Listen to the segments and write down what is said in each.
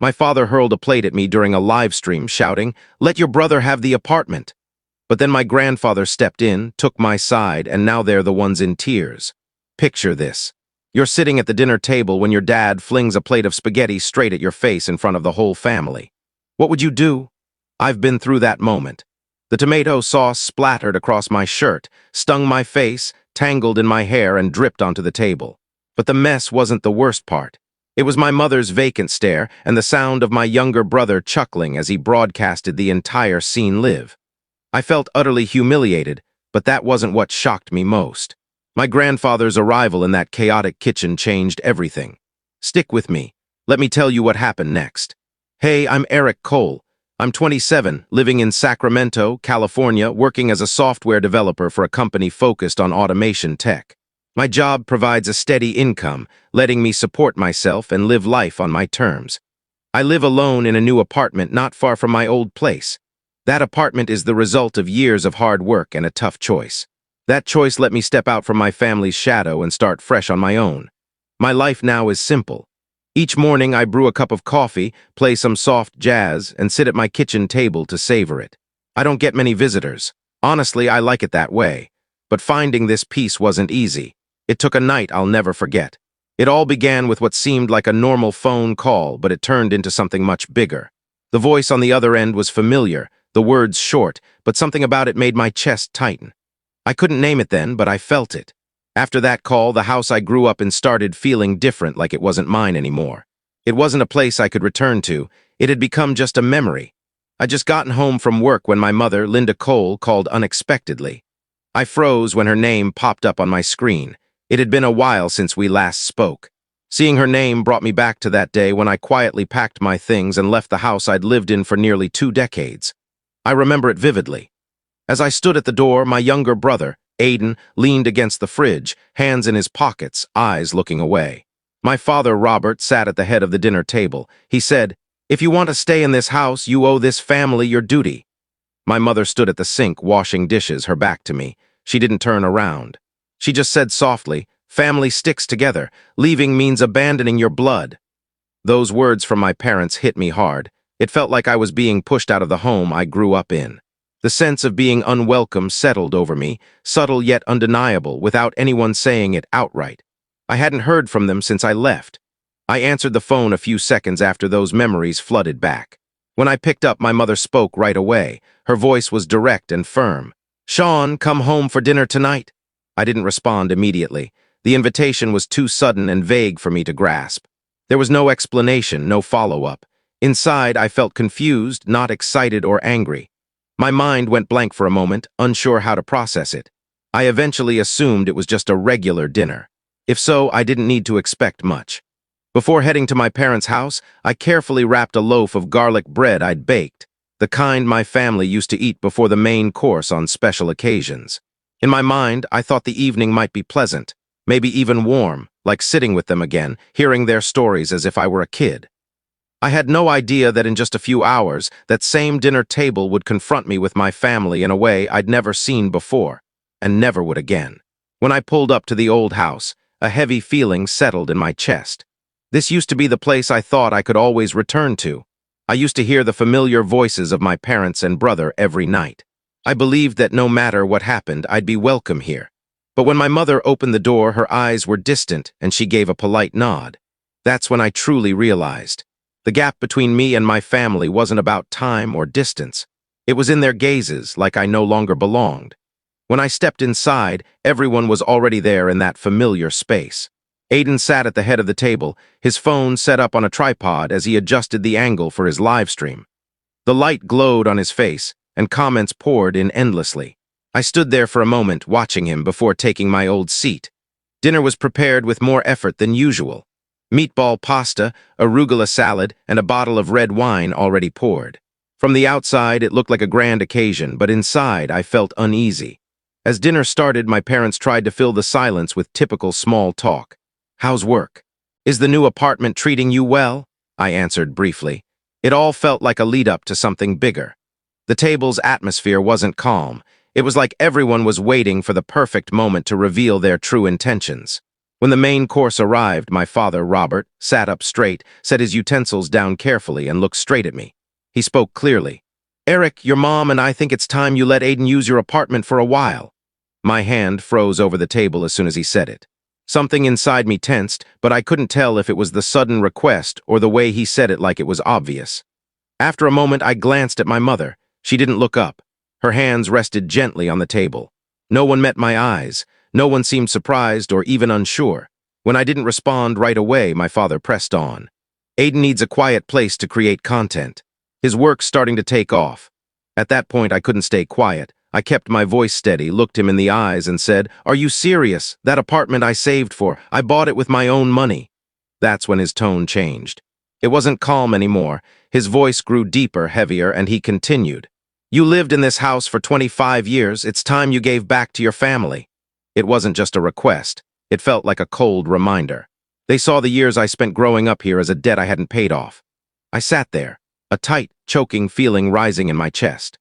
My father hurled a plate at me during a live stream, shouting, "Let your brother have the apartment." But then my grandfather stepped in, took my side, and now they're the ones in tears. Picture this. You're sitting at the dinner table when your dad flings a plate of spaghetti straight at your face in front of the whole family. What would you do? I've been through that moment. The tomato sauce splattered across my shirt, stung my face, tangled in my hair, and dripped onto the table. But the mess wasn't the worst part. It was my mother's vacant stare and the sound of my younger brother chuckling as he broadcasted the entire scene live. I felt utterly humiliated, but that wasn't what shocked me most. My grandfather's arrival in that chaotic kitchen changed everything. Stick with me. Let me tell you what happened next. Hey, I'm Eric Cole. I'm 27, living in Sacramento, California, working as a software developer for a company focused on automation tech. My job provides a steady income, letting me support myself and live life on my terms. I live alone in a new apartment not far from my old place. That apartment is the result of years of hard work and a tough choice. That choice let me step out from my family's shadow and start fresh on my own. My life now is simple. Each morning I brew a cup of coffee, play some soft jazz, and sit at my kitchen table to savor it. I don't get many visitors. Honestly, I like it that way. But finding this peace wasn't easy. It took a night I'll never forget. It all began with what seemed like a normal phone call, but it turned into something much bigger. The voice on the other end was familiar, the words short, but something about it made my chest tighten. I couldn't name it then, but I felt it. After that call, the house I grew up in started feeling different, like it wasn't mine anymore. It wasn't a place I could return to. It had become just a memory. I'd just gotten home from work when my mother, Linda Cole, called unexpectedly. I froze when her name popped up on my screen. It had been a while since we last spoke. Seeing her name brought me back to that day when I quietly packed my things and left the house I'd lived in for nearly 2 decades. I remember it vividly. As I stood at the door, my younger brother, Aiden, leaned against the fridge, hands in his pockets, eyes looking away. My father, Robert, sat at the head of the dinner table. He said, "If you want to stay in this house, you owe this family your duty." My mother stood at the sink, washing dishes, her back to me. She didn't turn around. She just said softly, "Family sticks together. Leaving means abandoning your blood." Those words from my parents hit me hard. It felt like I was being pushed out of the home I grew up in. The sense of being unwelcome settled over me, subtle yet undeniable, without anyone saying it outright. I hadn't heard from them since I left. I answered the phone a few seconds after those memories flooded back. When I picked up, my mother spoke right away. Her voice was direct and firm. "Sean, come home for dinner tonight." I didn't respond immediately. The invitation was too sudden and vague for me to grasp. There was no explanation, no follow-up. Inside, I felt confused, not excited or angry. My mind went blank for a moment, unsure how to process it. I eventually assumed it was just a regular dinner. If so, I didn't need to expect much. Before heading to my parents' house, I carefully wrapped a loaf of garlic bread I'd baked, the kind my family used to eat before the main course on special occasions. In my mind, I thought the evening might be pleasant, maybe even warm, like sitting with them again, hearing their stories as if I were a kid. I had no idea that in just a few hours, that same dinner table would confront me with my family in a way I'd never seen before, and never would again. When I pulled up to the old house, a heavy feeling settled in my chest. This used to be the place I thought I could always return to. I used to hear the familiar voices of my parents and brother every night. I believed that no matter what happened, I'd be welcome here. But when my mother opened the door, her eyes were distant, and she gave a polite nod. That's when I truly realized. The gap between me and my family wasn't about time or distance. It was in their gazes, like I no longer belonged. When I stepped inside, everyone was already there in that familiar space. Aiden sat at the head of the table, his phone set up on a tripod as he adjusted the angle for his live stream. The light glowed on his face, and comments poured in endlessly. I stood there for a moment, watching him before taking my old seat. Dinner was prepared with more effort than usual. Meatball pasta, arugula salad, and a bottle of red wine already poured. From the outside, it looked like a grand occasion, but inside, I felt uneasy. As dinner started, my parents tried to fill the silence with typical small talk. "How's work? Is the new apartment treating you well?" I answered briefly. It all felt like a lead-up to something bigger. The table's atmosphere wasn't calm. It was like everyone was waiting for the perfect moment to reveal their true intentions. When the main course arrived, my father, Robert, sat up straight, set his utensils down carefully, and looked straight at me. He spoke clearly. "Eric, your mom and I think it's time you let Aiden use your apartment for a while." My hand froze over the table as soon as he said it. Something inside me tensed, but I couldn't tell if it was the sudden request or the way he said it like it was obvious. After a moment, I glanced at my mother. She didn't look up. Her hands rested gently on the table. No one met my eyes. No one seemed surprised or even unsure. When I didn't respond right away, my father pressed on. "Aiden needs a quiet place to create content. His work's starting to take off." At that point, I couldn't stay quiet. I kept my voice steady, looked him in the eyes, and said, "Are you serious? That apartment I saved for, I bought it with my own money." That's when his tone changed. It wasn't calm anymore. His voice grew deeper, heavier, and he continued. "You lived in this house for 25 years. It's time you gave back to your family." It wasn't just a request. It felt like a cold reminder. They saw the years I spent growing up here as a debt I hadn't paid off. I sat there, a tight, choking feeling rising in my chest.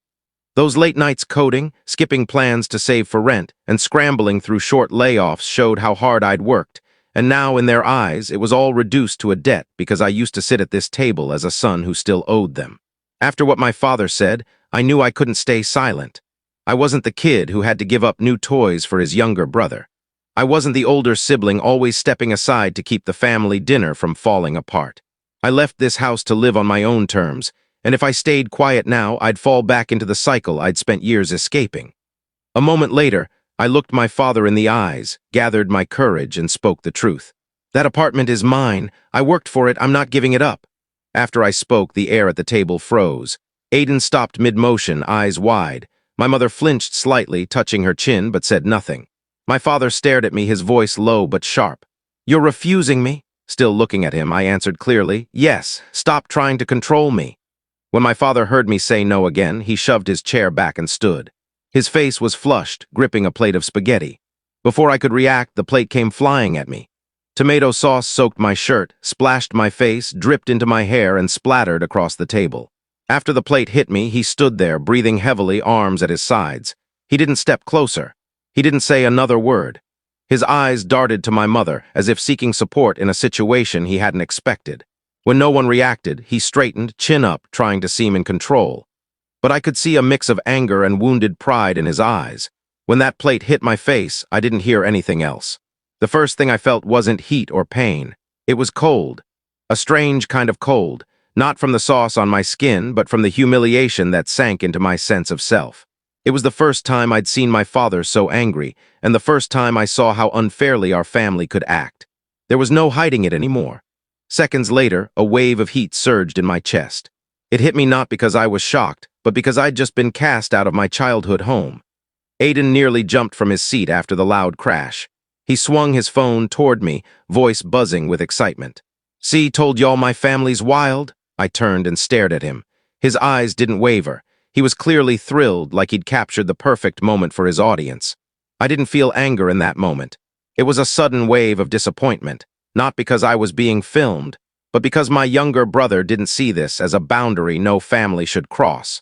Those late nights coding, skipping plans to save for rent, and scrambling through short layoffs showed how hard I'd worked, and now in their eyes it was all reduced to a debt because I used to sit at this table as a son who still owed them. After what my father said, I knew I couldn't stay silent. I wasn't the kid who had to give up new toys for his younger brother. I wasn't the older sibling always stepping aside to keep the family dinner from falling apart. I left this house to live on my own terms, and if I stayed quiet now, I'd fall back into the cycle I'd spent years escaping. A moment later, I looked my father in the eyes, gathered my courage, and spoke the truth. "That apartment is mine. I worked for it. I'm not giving it up." After I spoke, the air at the table froze. Aiden stopped mid-motion, eyes wide. My mother flinched slightly, touching her chin, but said nothing. My father stared at me, his voice low but sharp. "You're refusing me?" Still looking at him, I answered clearly, "Yes. Stop trying to control me." When my father heard me say no again, he shoved his chair back and stood. His face was flushed, gripping a plate of spaghetti. Before I could react, the plate came flying at me. Tomato sauce soaked my shirt, splashed my face, dripped into my hair, and splattered across the table. After the plate hit me, he stood there, breathing heavily, arms at his sides. He didn't step closer. He didn't say another word. His eyes darted to my mother, as if seeking support in a situation he hadn't expected. When no one reacted, he straightened, chin up, trying to seem in control. But I could see a mix of anger and wounded pride in his eyes. When that plate hit my face, I didn't hear anything else. The first thing I felt wasn't heat or pain. It was cold. A strange kind of cold, not from the sauce on my skin, but from the humiliation that sank into my sense of self. It was the first time I'd seen my father so angry, and the first time I saw how unfairly our family could act. There was no hiding it anymore. Seconds later, a wave of heat surged in my chest. It hit me not because I was shocked, but because I'd just been cast out of my childhood home. Aiden nearly jumped from his seat after the loud crash. He swung his phone toward me, voice buzzing with excitement. "See, told y'all my family's wild?" I turned and stared at him. His eyes didn't waver. He was clearly thrilled, like he'd captured the perfect moment for his audience. I didn't feel anger in that moment. It was a sudden wave of disappointment. Not because I was being filmed, but because my younger brother didn't see this as a boundary no family should cross.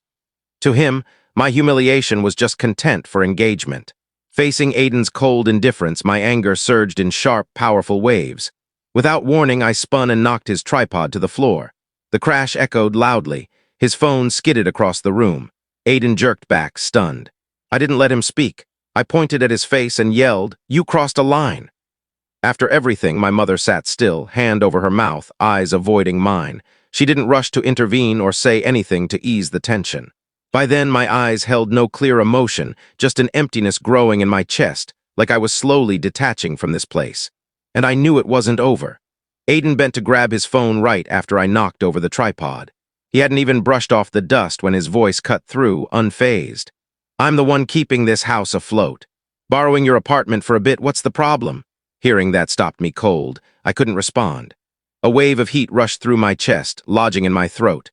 To him, my humiliation was just content for engagement. Facing Aiden's cold indifference, my anger surged in sharp, powerful waves. Without warning, I spun and knocked his tripod to the floor. The crash echoed loudly. His phone skidded across the room. Aiden jerked back, stunned. I didn't let him speak. I pointed at his face and yelled, "You crossed a line." After everything, my mother sat still, hand over her mouth, eyes avoiding mine. She didn't rush to intervene or say anything to ease the tension. By then, my eyes held no clear emotion, just an emptiness growing in my chest, like I was slowly detaching from this place. And I knew it wasn't over. Aiden bent to grab his phone right after I knocked over the tripod. He hadn't even brushed off the dust when his voice cut through, unfazed. "I'm the one keeping this house afloat. Borrowing your apartment for a bit, what's the problem?" Hearing that stopped me cold. I couldn't respond. A wave of heat rushed through my chest, lodging in my throat.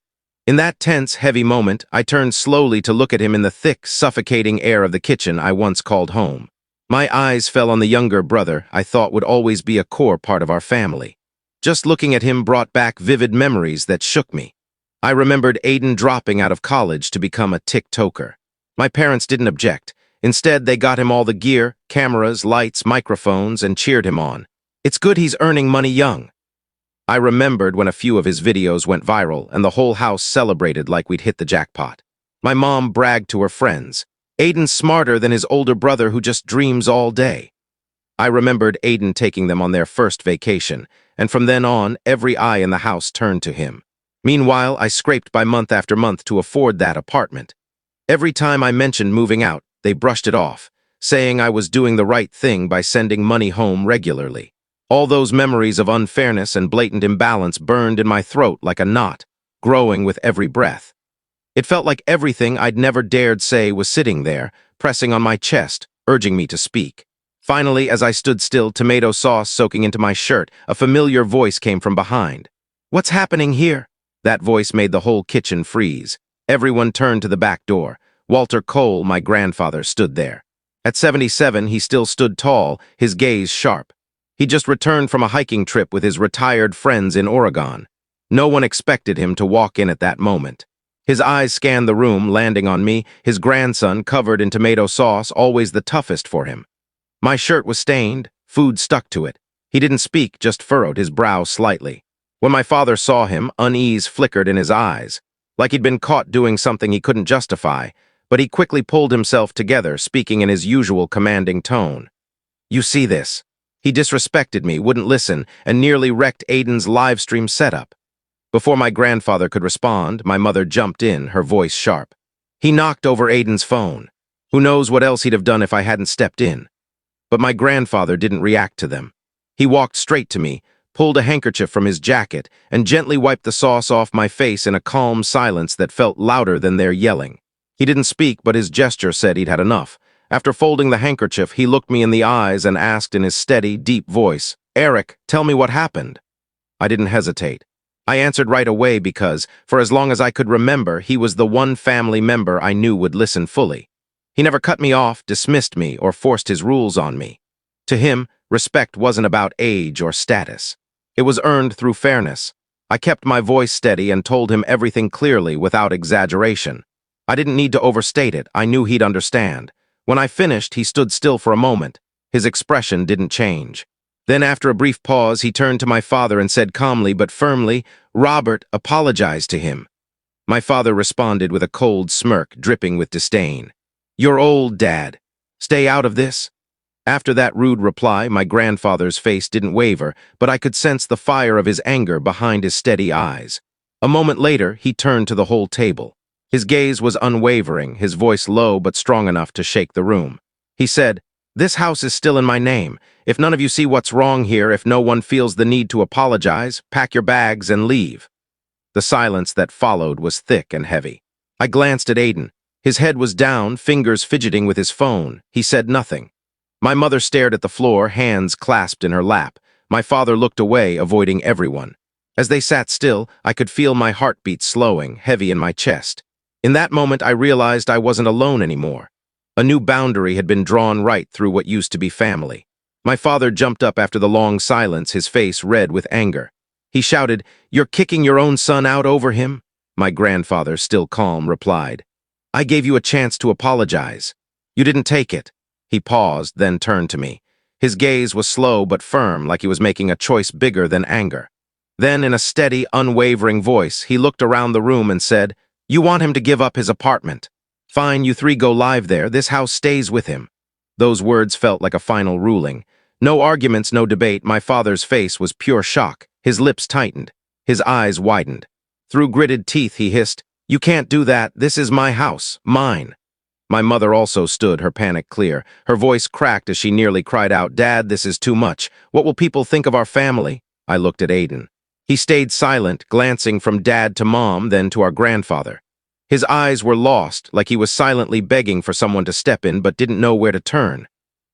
In that tense, heavy moment, I turned slowly to look at him in the thick, suffocating air of the kitchen I once called home. My eyes fell on the younger brother I thought would always be a core part of our family. Just looking at him brought back vivid memories that shook me. I remembered Aiden dropping out of college to become a TikToker. My parents didn't object. Instead, they got him all the gear, cameras, lights, microphones, and cheered him on. It's good he's earning money young. I remembered when a few of his videos went viral and the whole house celebrated like we'd hit the jackpot. My mom bragged to her friends. Aiden's smarter than his older brother who just dreams all day. I remembered Aiden taking them on their first vacation, and from then on, every eye in the house turned to him. Meanwhile, I scraped by month after month to afford that apartment. Every time I mentioned moving out, they brushed it off, saying I was doing the right thing by sending money home regularly. All those memories of unfairness and blatant imbalance burned in my throat like a knot, growing with every breath. It felt like everything I'd never dared say was sitting there, pressing on my chest, urging me to speak. Finally, as I stood still, tomato sauce soaking into my shirt, a familiar voice came from behind. "What's happening here?" That voice made the whole kitchen freeze. Everyone turned to the back door. Walter Cole, my grandfather, stood there. At 77, he still stood tall, his gaze sharp. He'd just returned from a hiking trip with his retired friends in Oregon. No one expected him to walk in at that moment. His eyes scanned the room, landing on me, his grandson covered in tomato sauce, always the toughest for him. My shirt was stained, food stuck to it. He didn't speak, just furrowed his brow slightly. When my father saw him, unease flickered in his eyes, like he'd been caught doing something he couldn't justify, but he quickly pulled himself together, speaking in his usual commanding tone. "You see this?" He disrespected me, wouldn't listen, and nearly wrecked Aiden's Livestream setup. Before my grandfather could respond, my mother jumped in, her voice sharp. He knocked over Aiden's phone. Who knows what else he'd have done if I hadn't stepped in. But my grandfather didn't react to them. He walked straight to me, pulled a handkerchief from his jacket, and gently wiped the sauce off my face in a calm silence that felt louder than their yelling. He didn't speak, but his gesture said he'd had enough. After folding the handkerchief, he looked me in the eyes and asked in his steady, deep voice, "Eric, tell me what happened." I didn't hesitate. I answered right away because, for as long as I could remember, he was the one family member I knew would listen fully. He never cut me off, dismissed me, or forced his rules on me. To him, respect wasn't about age or status. It was earned through fairness. I kept my voice steady and told him everything clearly without exaggeration. I didn't need to overstate it. I knew he'd understand. When I finished, he stood still for a moment. His expression didn't change. Then, after a brief pause, he turned to my father and said calmly but firmly, "Robert, apologize to him." My father responded with a cold smirk dripping with disdain. "You're old, Dad. Stay out of this." After that rude reply, my grandfather's face didn't waver, but I could sense the fire of his anger behind his steady eyes. A moment later, he turned to the whole table. His gaze was unwavering, his voice low but strong enough to shake the room. He said, "This house is still in my name. If none of you see what's wrong here, if no one feels the need to apologize, pack your bags and leave." The silence that followed was thick and heavy. I glanced at Aiden. His head was down, fingers fidgeting with his phone. He said nothing. My mother stared at the floor, hands clasped in her lap. My father looked away, avoiding everyone. As they sat still, I could feel my heartbeat slowing, heavy in my chest. In that moment, I realized I wasn't alone anymore. A new boundary had been drawn right through what used to be family. My father jumped up after the long silence, his face red with anger. He shouted, "You're kicking your own son out over him?" My grandfather, still calm, replied, "I gave you a chance to apologize. You didn't take it." He paused, then turned to me. His gaze was slow but firm, like he was making a choice bigger than anger. Then, in a steady, unwavering voice, he looked around the room and said, "You want him to give up his apartment. Fine, you three go live there. This house stays with him." Those words felt like a final ruling. No arguments, no debate. My father's face was pure shock. His lips tightened. His eyes widened. Through gritted teeth, he hissed, "You can't do that. This is my house. Mine." My mother also stood, her panic clear. Her voice cracked as she nearly cried out, "Dad, this is too much. What will people think of our family?" I looked at Aiden. He stayed silent, glancing from Dad to Mom, then to our grandfather. His eyes were lost, like he was silently begging for someone to step in but didn't know where to turn.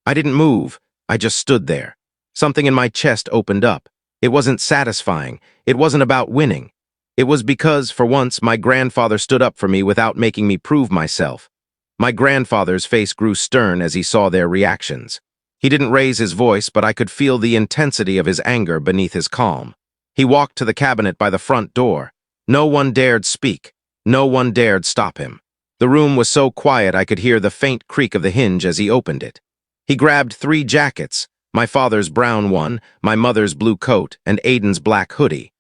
I didn't move. I just stood there. Something in my chest opened up. It wasn't satisfying. It wasn't about winning. It was because, for once, my grandfather stood up for me without making me prove myself. My grandfather's face grew stern as he saw their reactions. He didn't raise his voice, but I could feel the intensity of his anger beneath his calm. He walked to the cabinet by the front door. No one dared speak. No one dared stop him. The room was so quiet I could hear the faint creak of the hinge as he opened it. He grabbed 3 jackets, My father's brown one, my mother's blue coat, and Aiden's black hoodie.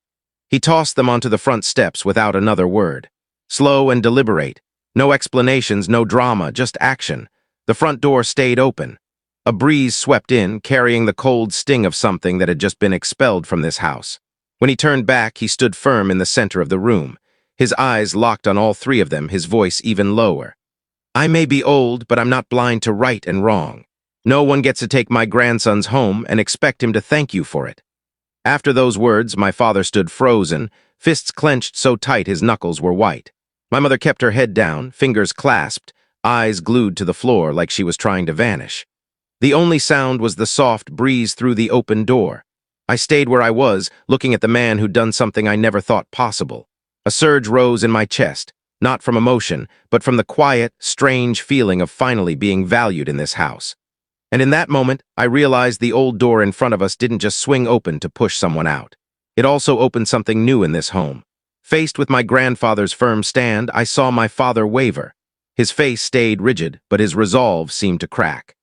He tossed them onto the front steps without another word. Slow and deliberate. No explanations, no drama, just action. The front door stayed open. A breeze swept in, carrying the cold sting of something that had just been expelled from this house. When he turned back, he stood firm in the center of the room. His eyes locked on all three of them, his voice even lower. I may be old, but I'm not blind to right and wrong. No one gets to take my grandson's home and expect him to thank you for it. After those words, my father stood frozen, fists clenched so tight his knuckles were white. My mother kept her head down, fingers clasped, eyes glued to the floor like she was trying to vanish. The only sound was the soft breeze through the open door. I stayed where I was, looking at the man who'd done something I never thought possible. A surge rose in my chest, not from emotion, but from the quiet, strange feeling of finally being valued in this house. And in that moment, I realized the old door in front of us didn't just swing open to push someone out. It also opened something new in this home. Faced with my grandfather's firm stand, I saw my father waver. His face stayed rigid, but his resolve seemed to crack.